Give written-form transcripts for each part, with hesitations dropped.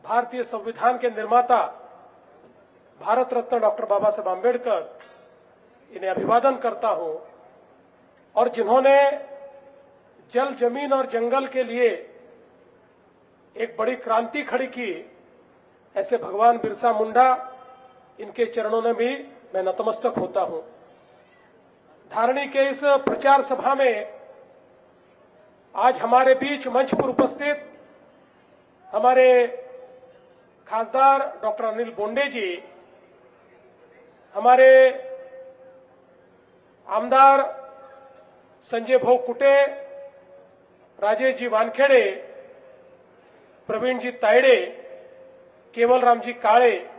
भारतीय संविधान के निर्माता भारत रत्न डॉक्टर बाबा साहब आंबेडकर, इन्हें अभिवादन करता हूं। और जिन्होंने जल, जमीन और जंगल के लिए एक बड़ी क्रांति खड़ी की, ऐसे भगवान बिरसा मुंडा, इनके चरणों में भी मैं नतमस्तक होता हूं। धारणी के इस प्रचार सभा में आज हमारे बीच मंच पर उपस्थित हमारे खासदार डॉक्टर अनिल बोंडे जी, हमारे आमदार संजय भाऊ कुटे, राजेश जी वानखेड़े, प्रवीण जी तायड़े, केवल राम जी काळे,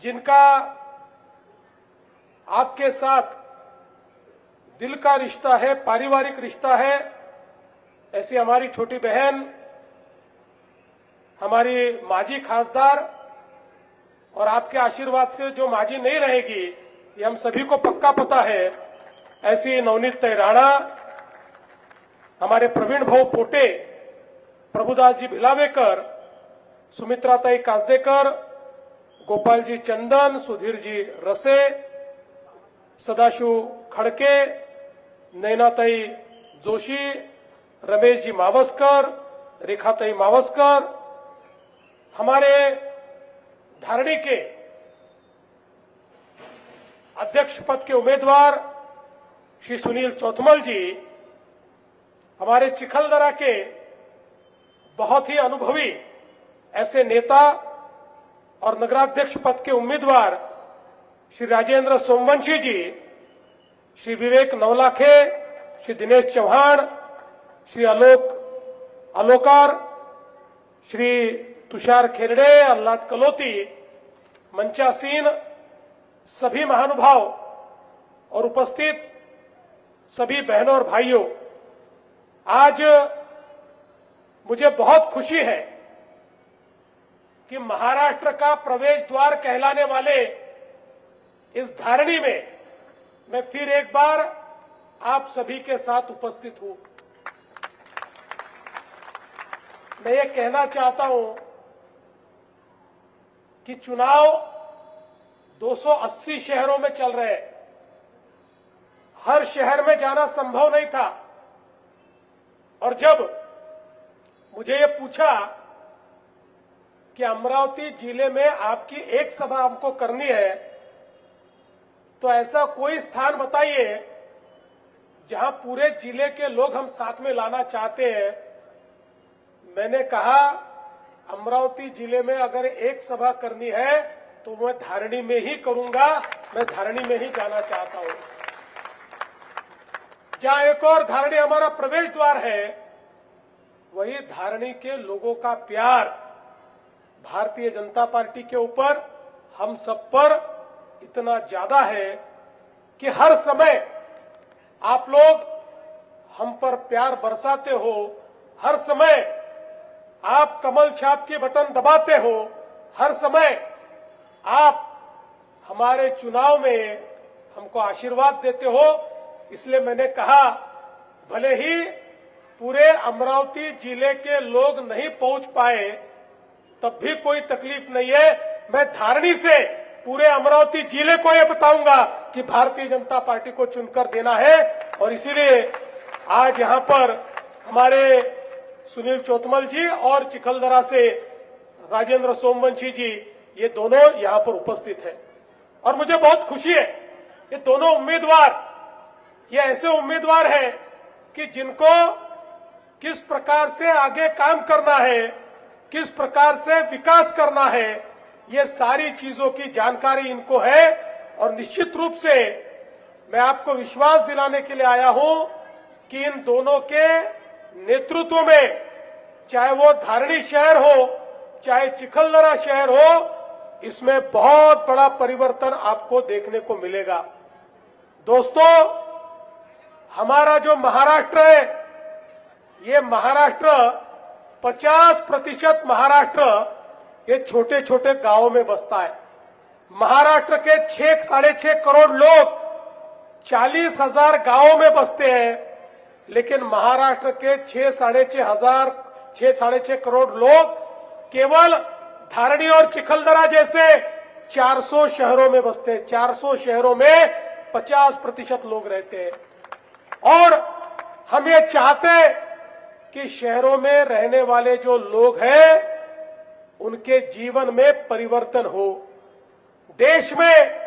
जिनका आपके साथ दिल का रिश्ता है, पारिवारिक रिश्ता है, ऐसी हमारी छोटी बहन, हमारी माजी खासदार, और आपके आशीर्वाद से जो माजी नहीं रहेगी ये हम सभी को पक्का पता है, ऐसी नवनीत तैराणा, हमारे प्रवीण भाऊ पोटे, प्रभुदास जी भिलावेकर, सुमित्राताई कासदेकर, गोपाल जी चंदन, सुधीर जी रसे, सदाशिव खड़के, नैनाताई जोशी, रमेश जी मावस्कर, रेखाताई मावस्कर, हमारे धारणी के अध्यक्ष पद के उम्मीदवार श्री सुनील चौथमल जी, हमारे चिखलदरा के बहुत ही अनुभवी ऐसे नेता और नगराध्यक्ष पद के उम्मीदवार श्री राजेंद्र सोमवंशी जी, श्री विवेक नवलाखे, श्री दिनेश चौहान, श्री अलोकार, श्री तुषार खेरड़े, अल्लाद कलोती, मंचासीन, सभी महानुभाव और उपस्थित सभी बहनों और भाइयों, आज मुझे बहुत खुशी है कि महाराष्ट्र का प्रवेश द्वार कहलाने वाले इस धारणी में मैं फिर एक बार आप सभी के साथ उपस्थित हूं। मैं ये कहना चाहता हूं कि चुनाव 280 शहरों में चल रहे हैं। हर शहर में जाना संभव नहीं था, और जब मुझे ये पूछा कि अमरावती जिले में आपकी एक सभा हमको करनी है, तो ऐसा कोई स्थान बताइए जहां पूरे जिले के लोग हम साथ में लाना चाहते हैं। मैंने कहा अमरावती जिले में अगर एक सभा करनी है तो मैं धारणी में ही करूंगा, मैं धारणी में ही जाना चाहता हूं। जहां एक और धारणी हमारा प्रवेश द्वार है, वही धारणी के लोगों का प्यार भारतीय जनता पार्टी के ऊपर, हम सब पर इतना ज्यादा है कि हर समय आप लोग हम पर प्यार बरसाते हो, हर समय आप कमल छाप के बटन दबाते हो, हर समय आप हमारे चुनाव में हमको आशीर्वाद देते हो। इसलिए मैंने कहा भले ही पूरे अमरावती जिले के लोग नहीं पहुंच पाए, तब भी कोई तकलीफ नहीं है। मैं धारणी से पूरे अमरावती जिले को यह बताऊंगा कि भारतीय जनता पार्टी को चुनकर देना है। और इसीलिए आज यहां पर हमारे सुनील चौथमल जी और चिखलदरा से राजेंद्र सोमवंशी जी, ये दोनों यहां पर उपस्थित हैं। और मुझे बहुत खुशी है, ये दोनों उम्मीदवार, ये ऐसे उम्मीदवार हैं कि जिनको किस प्रकार से आगे काम करना है, किस प्रकार से विकास करना है, ये सारी चीजों की जानकारी इनको है। और निश्चित रूप से मैं आपको विश्वास दिलाने के लिए आया हूं कि इन दोनों के नेतृत्व में, चाहे वो धारणी शहर हो, चाहे चिखलदरा शहर हो, इसमें बहुत बड़ा परिवर्तन आपको देखने को मिलेगा। दोस्तों, हमारा जो महाराष्ट्र है, ये महाराष्ट्र 50% महाराष्ट्र ये छोटे छोटे गांवों में बसता है। महाराष्ट्र के 6-6.5 करोड़ लोग 40,000 गांवों में बसते हैं, लेकिन महाराष्ट्र के 6-6.5 करोड़ लोग केवल धारणी और चिखलदरा जैसे 400 शहरों में बसते हैं। 400 शहरों में 50% लोग रहते हैं और हम ये चाहते कि शहरों में रहने वाले जो लोग हैं उनके जीवन में परिवर्तन हो। देश में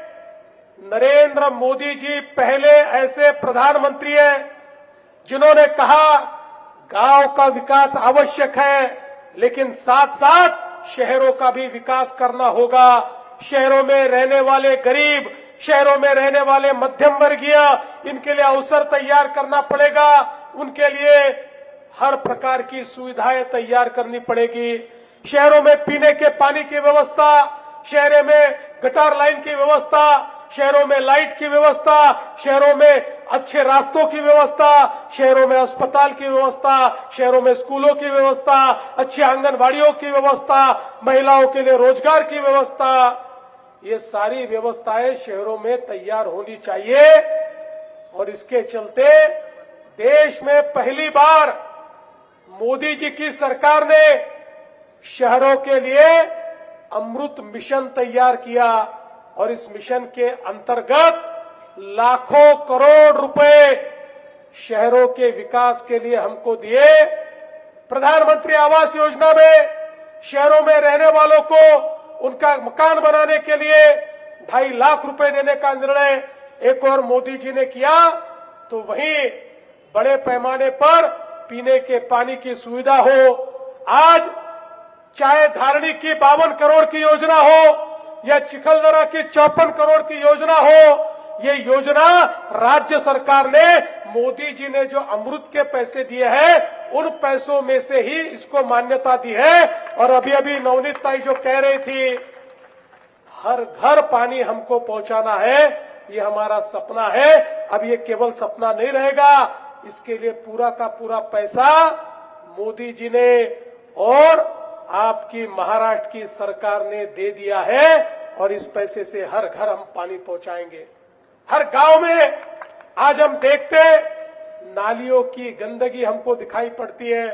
नरेंद्र मोदी जी पहले ऐसे प्रधानमंत्री हैं जिन्होंने कहा गांव का विकास आवश्यक है, लेकिन साथ साथ शहरों का भी विकास करना होगा। शहरों में रहने वाले गरीब, शहरों में रहने वाले मध्यम वर्गीय, इनके लिए अवसर तैयार करना पड़ेगा। उनके लिए हर प्रकार की सुविधाएं तैयार करनी पड़ेगी। शहरों में पीने के पानी की व्यवस्था, शहरों में गटर लाइन की व्यवस्था, शहरों में लाइट की व्यवस्था, शहरों में अच्छे रास्तों की व्यवस्था, शहरों में अस्पताल की व्यवस्था, शहरों में स्कूलों की व्यवस्था, अच्छी आंगनबाड़ियों की व्यवस्था, महिलाओं के लिए रोजगार की व्यवस्था, ये सारी व्यवस्थाएं शहरों में तैयार होनी चाहिए। और इसके चलते देश में पहली बार मोदी जी की सरकार ने शहरों के लिए अमृत मिशन तैयार किया और इस मिशन के अंतर्गत लाखों करोड़ रुपए शहरों के विकास के लिए हमको दिए। प्रधानमंत्री आवास योजना में शहरों में रहने वालों को उनका मकान बनाने के लिए 2.5 लाख रुपए देने का निर्णय एक और मोदी जी ने किया, तो वहीं बड़े पैमाने पर पीने के पानी की सुविधा हो। आज चाहे धारणी की 52 करोड़ की योजना हो या चिखलदरा की 54 करोड़ की योजना हो, ये योजना राज्य सरकार ने, मोदी जी ने जो अमृत के पैसे दिए हैं उन पैसों में से ही इसको मान्यता दी है। और अभी अभी नवनीत ताई जो कह रही थी हर घर पानी हमको पहुंचाना है, ये हमारा सपना है। अब ये केवल सपना नहीं रहेगा, इसके लिए पूरा का पूरा पैसा मोदी जी ने और आपकी महाराष्ट्र की सरकार ने दे दिया है और इस पैसे से हर घर हम पानी पहुंचाएंगे। हर गांव में आज हम देखते नालियों की गंदगी हमको दिखाई पड़ती है,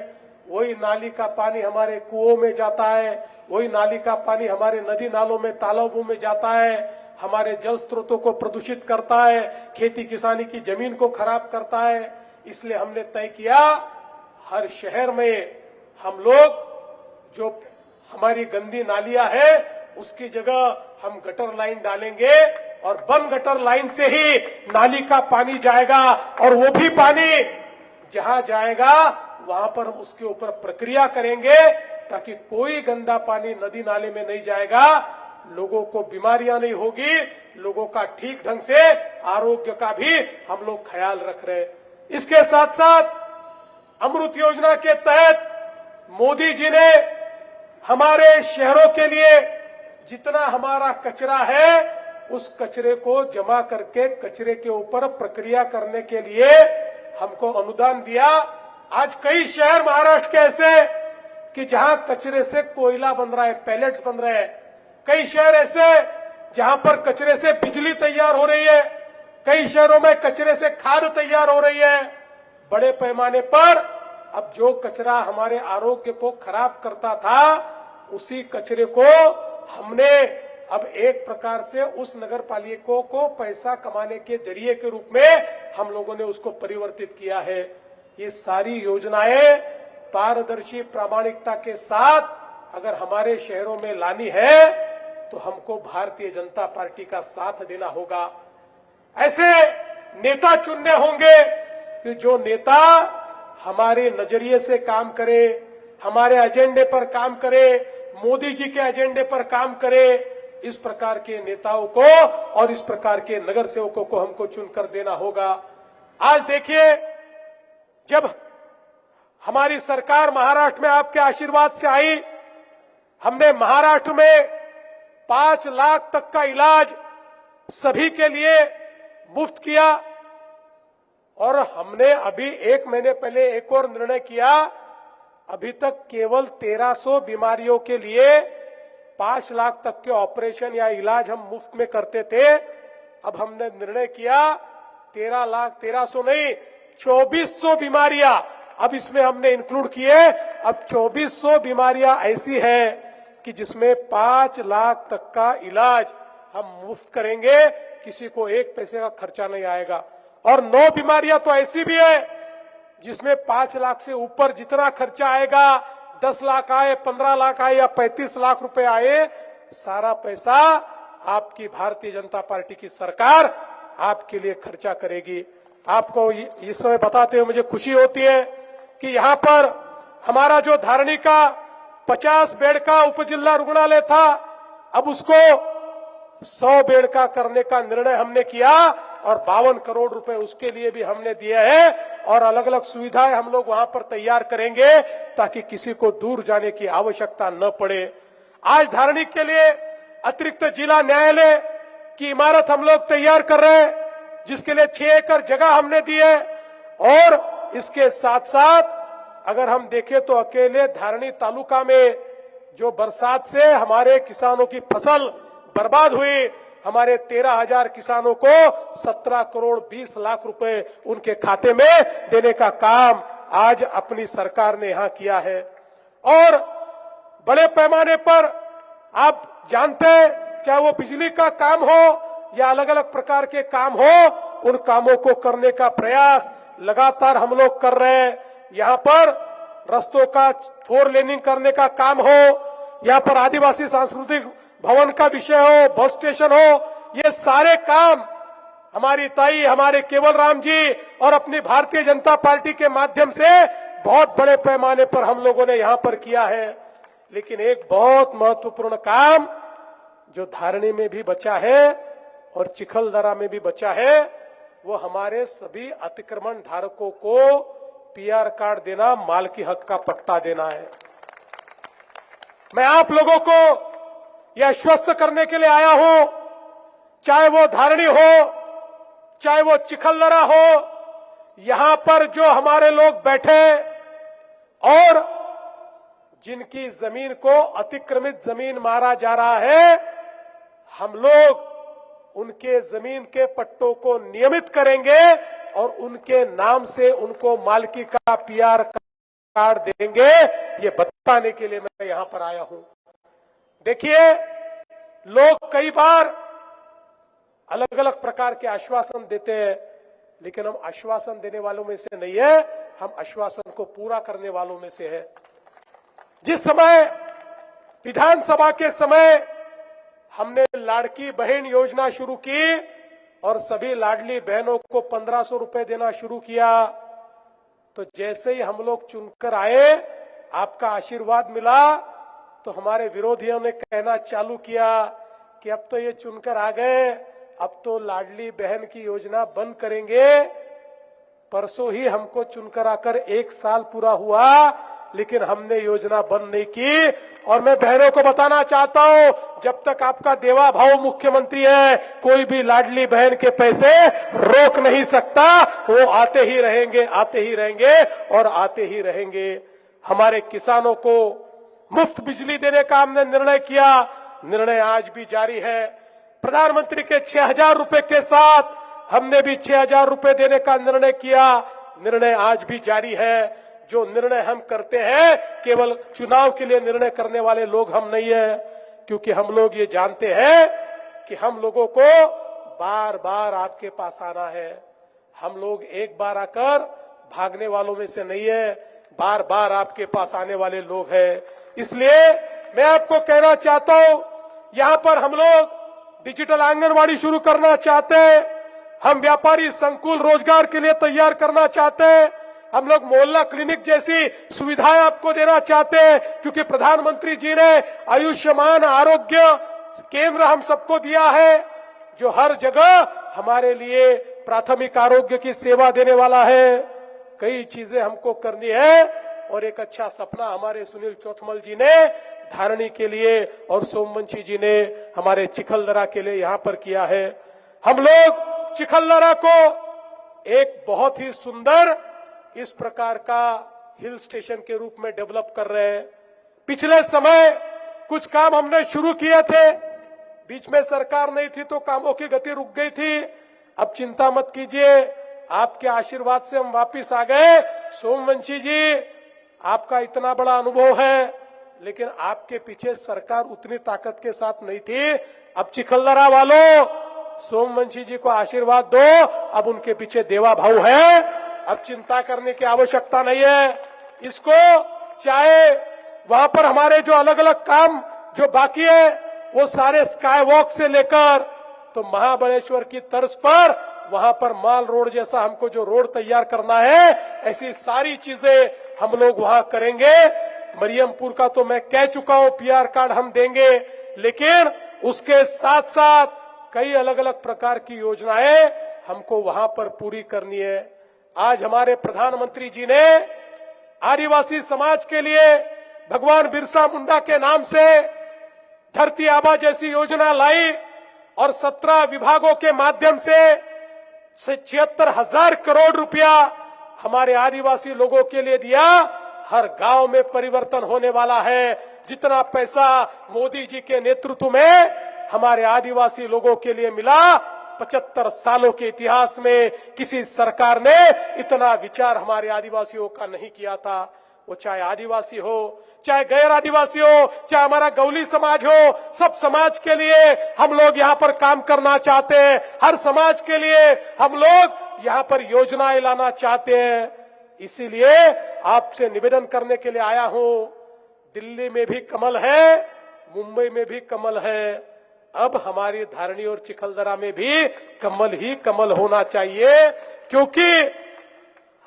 वही नाली का पानी हमारे कुओं में जाता है, वही नाली का पानी हमारे नदी नालों में तालाबों में जाता है, हमारे जल स्रोतों को प्रदूषित करता है, खेती किसानी की जमीन को खराब करता है। इसलिए हमने तय किया हर शहर में हम लोग जो हमारी गंदी नालियां है उसकी जगह हम गटर लाइन डालेंगे और बंद गटर लाइन से ही नाली का पानी जाएगा और वो भी पानी जहां जाएगा वहां पर हम उसके ऊपर प्रक्रिया करेंगे ताकि कोई गंदा पानी नदी नाले में नहीं जाएगा, लोगों को बीमारियां नहीं होगी, लोगों का ठीक ढंग से आरोग्य का भी हम लोग ख्याल रख रहे हैं। इसके साथ साथ अमृत योजना के तहत मोदी जी ने हमारे शहरों के लिए जितना हमारा कचरा है उस कचरे को जमा करके कचरे के ऊपर प्रक्रिया करने के लिए हमको अनुदान दिया। आज कई शहर महाराष्ट्र के ऐसे कि जहां कचरे से कोयला बन रहा है, पैलेट्स बन रहे हैं। कई शहर ऐसे जहां पर कचरे से बिजली तैयार हो रही है, कई शहरों में कचरे से खाद तैयार हो रही है। बड़े पैमाने पर अब जो कचरा हमारे आरोग्य को खराब करता था उसी कचरे को हमने अब एक प्रकार से उस नगर पालिका को पैसा कमाने के जरिए के रूप में हम लोगों ने उसको परिवर्तित किया है। ये सारी योजनाएं पारदर्शी प्रामाणिकता के साथ अगर हमारे शहरों में लानी है तो हमको भारतीय जनता पार्टी का साथ देना होगा। ऐसे नेता चुनने होंगे कि जो नेता हमारे नजरिए से काम करे, हमारे एजेंडे पर काम करे, मोदी जी के एजेंडे पर काम करे। इस प्रकार के नेताओं को और इस प्रकार के नगर सेवकों को हमको चुनकर देना होगा। आज देखिए, जब हमारी सरकार महाराष्ट्र में आपके आशीर्वाद से आई, हमने महाराष्ट्र में 5 लाख तक का इलाज सभी के लिए मुफ्त किया और हमने अभी 1 महीने पहले एक और निर्णय किया। अभी तक केवल 1300 बीमारियों के लिए 5 लाख तक के ऑपरेशन या इलाज हम मुफ्त में करते थे। अब हमने निर्णय किया 1300 नहीं 2400 बीमारियां अब इसमें हमने इंक्लूड किए। अब 2400 बीमारियां ऐसी हैं कि जिसमें 5 लाख तक का इलाज हम मुफ्त करेंगे, किसी को 1 पैसे का खर्चा नहीं आएगा। और 9 बीमारियां तो ऐसी भी है जिसमें 5 लाख से ऊपर जितना खर्चा आएगा, 10 लाख आए, 15 लाख आए या 35 लाख रुपए आए, सारा पैसा आपकी भारतीय जनता पार्टी की सरकार आपके लिए खर्चा करेगी। आपको इस समय बताते हुए मुझे खुशी होती है कि यहां पर हमारा जो धारणी का 50 बेड का उपजिला रुग्णालय था, अब उसको 100 बेड का करने का निर्णय हमने किया और 52 करोड़ रुपए उसके लिए भी हमने दिए हैं। और अलग अलग सुविधाएं हम लोग वहां पर तैयार करेंगे ताकि किसी को दूर जाने की आवश्यकता न पड़े। आज धारणी के लिए अतिरिक्त जिला न्यायालय की इमारत हम लोग तैयार कर रहे हैं, जिसके लिए 6 एकड़ जगह हमने दी है। और इसके साथ साथ अगर हम देखें तो अकेले धारणी तालुका में जो बरसात से हमारे किसानों की फसल बर्बाद हुई, हमारे 13,000 किसानों को 17 करोड़ 20 लाख रुपए उनके खाते में देने का काम आज अपनी सरकार ने यहां किया है। और बड़े पैमाने पर आप जानते हैं, चाहे वो बिजली का काम हो या अलग अलग प्रकार के काम हो, उन कामों को करने का प्रयास लगातार हम लोग कर रहे हैं। यहां पर रस्तों का 4 लेनिंग करने का काम हो, यहां पर आदिवासी सांस्कृतिक भवन का विषय हो, बस स्टेशन हो, ये सारे काम हमारी ताई, हमारे केवल राम जी और अपनी भारतीय जनता पार्टी के माध्यम से बहुत बड़े पैमाने पर हम लोगों ने यहां पर किया है। लेकिन एक बहुत महत्वपूर्ण काम जो धारणी में भी बचा है और चिखलदरा में भी बचा है, वो हमारे सभी अतिक्रमण धारकों को पीआर कार्ड देना, मालकी हक का पट्टा देना है। मैं आप लोगों को यह आश्वस्त करने के लिए आया हूं, चाहे वो धारणी हो, चाहे वो चिखलदरा हो, यहां पर जो हमारे लोग बैठे और जिनकी जमीन को अतिक्रमित जमीन मारा जा रहा है, हम लोग उनके जमीन के पट्टों को नियमित करेंगे और उनके नाम से उनको मालकी का पीआर कार्ड देंगे, ये बताने के लिए मैं यहां पर आया हूं। देखिए, लोग कई बार अलग अलग प्रकार के आश्वासन देते हैं, लेकिन हम आश्वासन देने वालों में से नहीं है, हम आश्वासन को पूरा करने वालों में से है। जिस समय विधानसभा के समय हमने लाड़की बहन योजना शुरू की और सभी लाडली बहनों को 1500 रुपए देना शुरू किया, तो जैसे ही हम लोग चुनकर आए, आपका आशीर्वाद मिला, तो हमारे विरोधियों ने कहना चालू किया कि अब तो ये चुनकर आ गए, अब तो लाडली बहन की योजना बंद करेंगे। परसों ही हमको चुनकर आकर 1 साल पूरा हुआ, लेकिन हमने योजना बंद नहीं की। और मैं बहनों को बताना चाहता हूं, जब तक आपका देवा भाव मुख्यमंत्री है, कोई भी लाडली बहन के पैसे रोक नहीं सकता, वो आते ही रहेंगे, आते ही रहेंगे और आते ही रहेंगे। हमारे किसानों को मुफ्त बिजली देने का हमने निर्णय किया, निर्णय आज भी जारी है। प्रधानमंत्री के 6,000 रुपए के साथ हमने भी 6,000 रुपए देने का निर्णय किया, निर्णय आज भी जारी है। जो निर्णय हम करते हैं, केवल चुनाव के लिए निर्णय करने वाले लोग हम नहीं है, क्योंकि हम लोग ये जानते हैं कि हम लोगों को बार बार आपके पास आना है। हम लोग एक बार आकर भागने वालों में से नहीं है, बार बार आपके पास आने वाले लोग हैं। इसलिए मैं आपको कहना चाहता हूं, यहां पर हम लोग डिजिटल आंगनवाड़ी शुरू करना चाहते हैं, हम व्यापारी संकुल रोजगार के लिए तैयार करना चाहते हैं, हम लोग मोहल्ला क्लिनिक जैसी सुविधाएं आपको देना चाहते हैं, क्योंकि प्रधानमंत्री जी ने आयुष्मान आरोग्य केंद्र हम सबको दिया है, जो हर जगह हमारे लिए प्राथमिक आरोग्य की सेवा देने वाला है। कई चीजें हमको करनी है और एक अच्छा सपना हमारे सुनील चौथमल जी ने धारणी के लिए और सोमवंशी जी ने हमारे चिखलदरा के लिए यहां पर किया है। हम लोग चिखलदरा को एक बहुत ही सुंदर इस प्रकार का हिल स्टेशन के रूप में डेवलप कर रहे हैं। पिछले समय कुछ काम हमने शुरू किए थे, बीच में सरकार नहीं थी तो कामों की गति रुक गई थी। अब चिंता मत कीजिए, आपके आशीर्वाद से हम वापिस आ गए सोमवंशी जी, आपका इतना बड़ा अनुभव है, लेकिन आपके पीछे सरकार उतनी ताकत के साथ नहीं थी। अब चिखलदरा वालों, सोमवंशी जी को आशीर्वाद दो, अब उनके पीछे देवा भाऊ है, अब चिंता करने की आवश्यकता नहीं है। इसको चाहे वहां पर हमारे जो अलग अलग काम जो बाकी है, वो सारे स्काई वॉक से लेकर तो महाबलेश्वर की तर्ज पर वहां पर माल रोड जैसा हमको जो रोड तैयार करना है, ऐसी सारी चीजें हम लोग वहां करेंगे। मरियमपुर का तो मैं कह चुका हूं, पीआर कार्ड हम देंगे, लेकिन उसके साथ साथ कई अलग अलग प्रकार की योजनाएं हमको वहां पर पूरी करनी है। आज हमारे प्रधानमंत्री जी ने आदिवासी समाज के लिए भगवान बिरसा मुंडा के नाम से धरती आबा जैसी योजना लाई और 17 विभागों के माध्यम से 76,000 करोड़ रुपया हमारे आदिवासी लोगों के लिए दिया। हर गांव में परिवर्तन होने वाला है। जितना पैसा मोदी जी के नेतृत्व में हमारे आदिवासी लोगों के लिए मिला, 75 सालों के इतिहास में किसी सरकार ने इतना विचार हमारे आदिवासियों का नहीं किया था। वो चाहे आदिवासी हो, चाहे गैर आदिवासी हो, चाहे हमारा गौली समाज हो, सब समाज के लिए हम लोग यहाँ पर काम करना चाहते हैं। हर समाज के लिए हम लोग यहाँ पर योजनाएं लाना चाहते हैं। इसीलिए आपसे निवेदन करने के लिए आया हूं। दिल्ली में भी कमल है, मुंबई में भी कमल है, अब हमारी धारणी और चिखलदरा में भी कमल ही कमल होना चाहिए, क्योंकि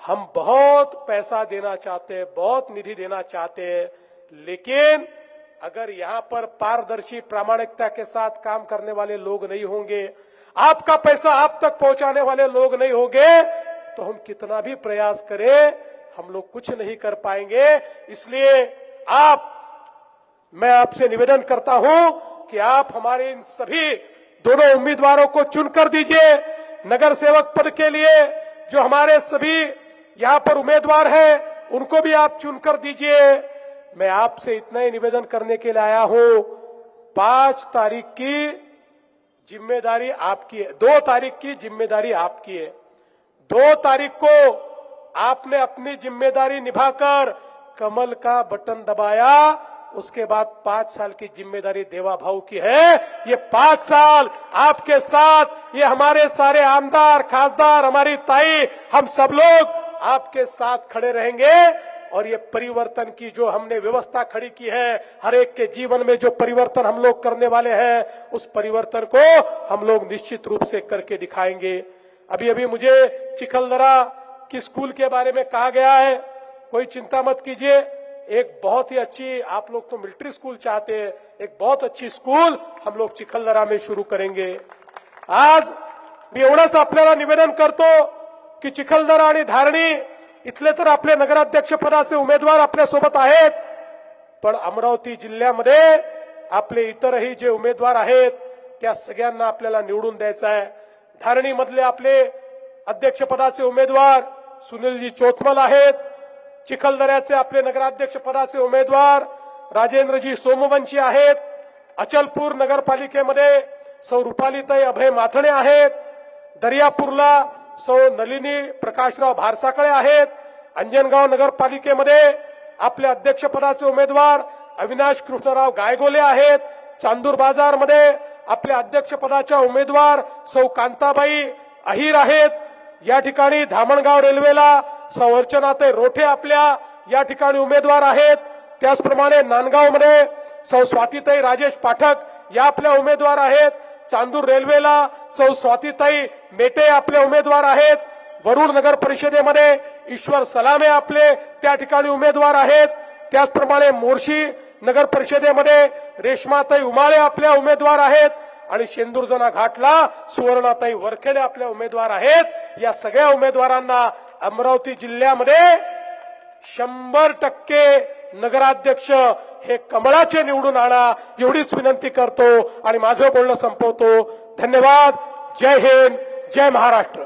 हम बहुत पैसा देना चाहते हैं, बहुत निधि देना चाहते हैं, लेकिन अगर यहाँ पर पारदर्शी प्रामाणिकता के साथ काम करने वाले लोग नहीं होंगे, आपका पैसा आप तक पहुंचाने वाले लोग नहीं होंगे, तो हम कितना भी प्रयास करें, हम लोग कुछ नहीं कर पाएंगे। इसलिए मैं आपसे निवेदन करता हूं कि आप हमारे इन सभी दोनों उम्मीदवारों को चुनकर दीजिए। नगर सेवक पद के लिए जो हमारे सभी यहां पर उम्मीदवार हैं, उनको भी आप चुनकर दीजिए। मैं आपसे इतना ही निवेदन करने के लिए आया हूं। 5 तारीख की जिम्मेदारी आपकी है, 2 तारीख की जिम्मेदारी आपकी है। 2 तारीख को आपने अपनी जिम्मेदारी निभाकर कमल का बटन दबाया, उसके बाद 5 साल की जिम्मेदारी देवा भाऊ की है। ये 5 साल आपके साथ, ये हमारे सारे आमदार, खासदार, हमारी ताई, हम सब लोग आपके साथ खड़े रहेंगे। और ये परिवर्तन की जो हमने व्यवस्था खड़ी की है, हर एक के जीवन में जो परिवर्तन हम लोग करने वाले हैं, उस परिवर्तन को हम लोग निश्चित रूप से करके दिखाएंगे। अभी अभी मुझे चिखलदरा की स्कूल के बारे में कहा गया है, कोई चिंता मत कीजिए, एक बहुत ही अच्छी, आप लोग तो मिलिट्री स्कूल चाहते हैं, एक बहुत अच्छी स्कूल हम लोग चिखलदरा में शुरू करेंगे। आज मी एवढंच आपल्याला निवेदन करतो की चिखलदरा आणि धारणी इथले तर आपले नगराध्यक्ष पदाचे उमेदवार आपल्या सोबत आहेत, पण अमरावती जिल्ह्यामध्ये आपले इतरही जे उमेदवार आहेत त्या सगळ्यांना आपल्याला निवडून द्यायचं आहे। धारणी मधले आपले अध्यक्ष पदाचे उमेदवार सुनीलजी चोथमल आहेत, चिखलदऱ्याचे आपले नगराध्यक्ष पदाचे उमेदवार राजेंद्रजी सोमवंशी आहेत, अचलपूर नगरपालिकेमध्ये सौ रुपालीताई अभय माथणे आहेत, दर्यापूरला सौ नलिनी प्रकाशराव भारसाकळे आहेत, अंजनगाव नगरपालिकेमध्ये आपले अध्यक्ष पदाचे उमेदवार अविनाश कृष्णराव गायगोले आहेत, चांदूर बाजार मध्ये आपल्या अध्यक्ष पदाच्या उमेदवार सौ कांताबाई अहिर आहेत, या ठिकाणी धामणगाव रेल्वेला सौ अर्चनाताई रोठे आपल्या या ठिकाणी उमेदवार आहेत। त्याचप्रमाणे नांदगाव मध्ये सौ स्वातीताई राजेश पाठक या आपल्या उमेदवार आहेत, चांदूर रेल्वेला सौ स्वातीताई मेटे आपले उमेदवार आहेत, वरुड नगर परिषदेमध्ये ईश्वर सलामे आपले त्या ठिकाणी उमेदवार आहेत, त्याचप्रमाणे मोर्शी नगर परिषदेमध्ये रेश्माताई उमाळे आपल्या उमेदवार आहेत आणि शेंदूरजना घाटला सुवर्णाताई वरखेडे आपल्या उमेदवार आहेत। या सगळ्या उमेदवारांना अमरावती जिल्ह्यामध्ये 100% नगराध्यक्ष हे कमळाचे निवडून आणा, एवढीच विनंती करतो आणि माझं बोलणं संपवतो। धन्यवाद। जय हिंद, जय महाराष्ट्र।